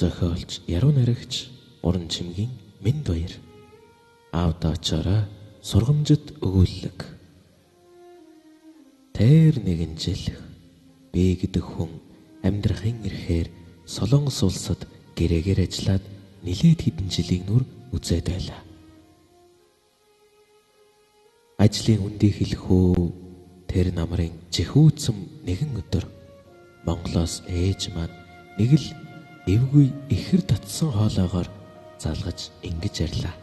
Зохиолч яруу найрагч уран чимгийн Минд Баяр. Аавда очоорой сургамжит өгүүлэг. Тэр нэгэн жил би гэдэг хүн амьдрахын эрхээр Солонгос улсад гэрээгээр ажиллаад нилээд хэдэн жилийн нүр үзээд байлаа. Ажлын үндийг хэлэх үү, тэр намрын жихүүцэн нэгэн өдөр Монголоос ээж маань нэг л эвгүй ихэр татсан хоолоогоор залгаж ингэж ярьлаа.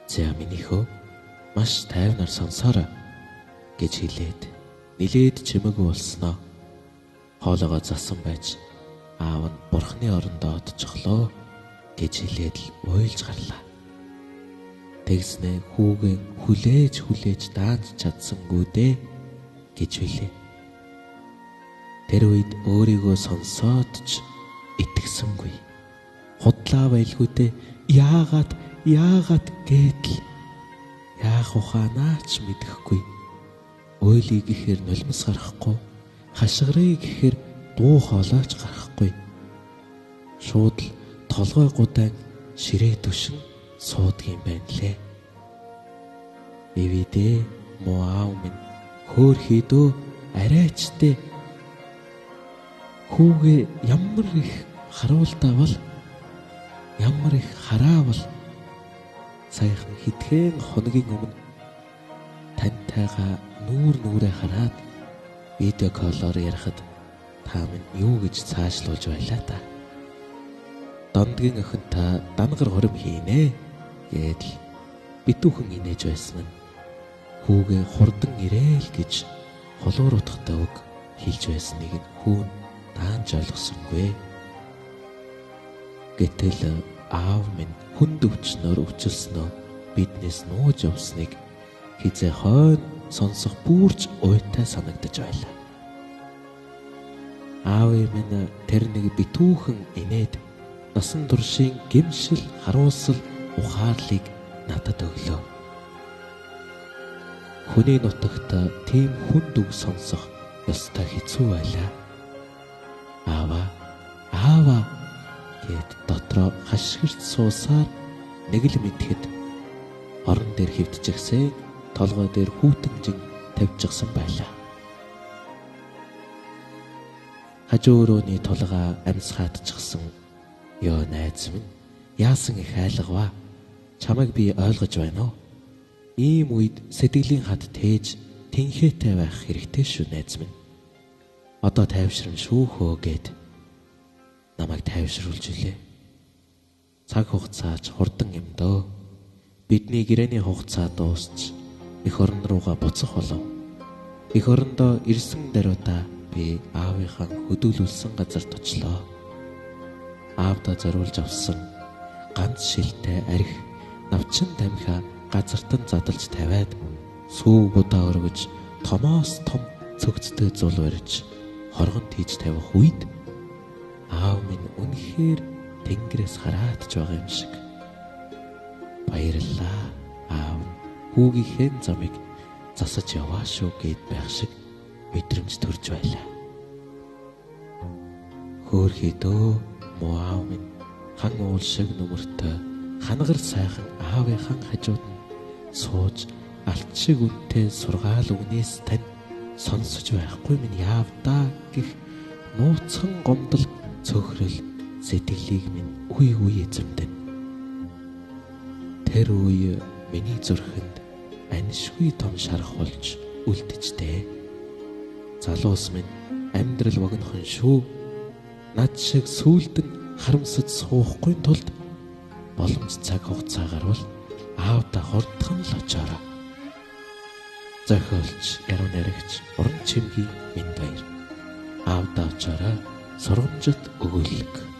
"За минийхөө маш тайвнаар сонсоорой" гэж хэлээд нилээд чимээгүй болсноо. Хоолоогоо засан байж аав нь бурхны орондоо одчихлоо гэж хэлээд л уйлж гарлаа. Тэгснэ хүүгээ хүлээж даанч чадсангүй дээ гэж хэлээ. Тэр үед өөрийгөө сонсоод ч итгэсэнгүй. Худлаа байлгүйдээ яагаад гэдэл яах ухаанаач мэдэхгүй. Ойлий гэхээр нулимс гарахгүй, хашгирыг гэхээр дуу хоолойч гарахгүй. Шууд л толгой гудаан ширээ түшин суудгийн байна лээ. "Ивидээ муу аав минь хөөхийдөө арайчтэй. Хүүгээ ямар их харуултаавал, ямар их хараавал саяхан хэдхэн хоногийн өмнө таньтайгаа нүрээ хараад видео коллоор ярихад та минь юу гэж цаашлуулж байлаа та. Дондгийн охин та дангар хорим хийнэ" гэдэл битүүхэн инээж байсан нь хүүгээ хурдан ирээл гэж холууруудахтай үг хэлж байсныг нь хүүн даанч ойлгосонгүй. Гэтэл аав минь хүнд өвчнөөр өвчлснөө биднээс нууж явсныг хизээ хойно сонсох бүрч уйтай санагдаж байлаа. Аав минь тэр нэг битүүхэн инээд насан туршийн гэмшил, харуулсал, ухаарлыг надад өглөө. Хүний нутагт тийм хүнд үг сонсох ёстой хэцүү байлаа. Аава гэд дотроо хашгирч суусаар нэг л мэдхэд орон дээр хөвтчихсэн толгой дээр хүүтэнжин тавьчихсан байлаа. Хажуу өрөөний толгой амьсгаатчихсан. "Ёо найз минь, яасан их айлгаваа. Чамайг би ойлгож байна уу? Ийм үед сэтгэлийн хад тээж тэнхээтэй байх хэрэгтэй шүү найз минь. Одоо тайвширна шүү хөө" гэд намайг тайвшруулж илээ. Цаг хугацаач хурдан юм дөө. Бидний гэрээний хугацаа дуусч эх орон руугаа буцах болов. Эх орондоо ирсэн даруйдаа би аавынхаа хөдөлүүлсэн газарт очлоо. Аавда зориулж авсан ганц шилтэй арх навчин тамхи газартан задлж тавиад сүү будаа өргөж томоос том цөгцтэй зул барьж хоргонд хийж тавих үед аав минь үнэхээр тэнгэрээс хараадж байгаа юм шиг. "Баярлалаа аав, хүүгийнхээ замыг засаж яваа шүү" гэд байх шиг мэдрэмж төрж байлаа. Хөөхийдөө муу аав минь хан уул шиг нүмертэй хангар сайхан аавынхан хажууд нь сууж алт шиг үнэтэй сургаал үгнээс тань сонсож байхгүй минь яавдаа гэх нууцхан гомдол цөхрөл сэтгэлийг минь үе эзэмдэн. Тэр үе миний зүрхэнд анишгүй том шарах болж үлдэжтэй. "Залуус минь амьдрал богинохон шүү. Над шиг сүулдэн харамсаж суухгүй тулд боломж цаг хугацаа гарвал аавда хурдхан л очоорой. Зохиолч яруу найрагч уран чимгийн Минд Баяр. Аавда очоорой сургамжит өгүүлэг.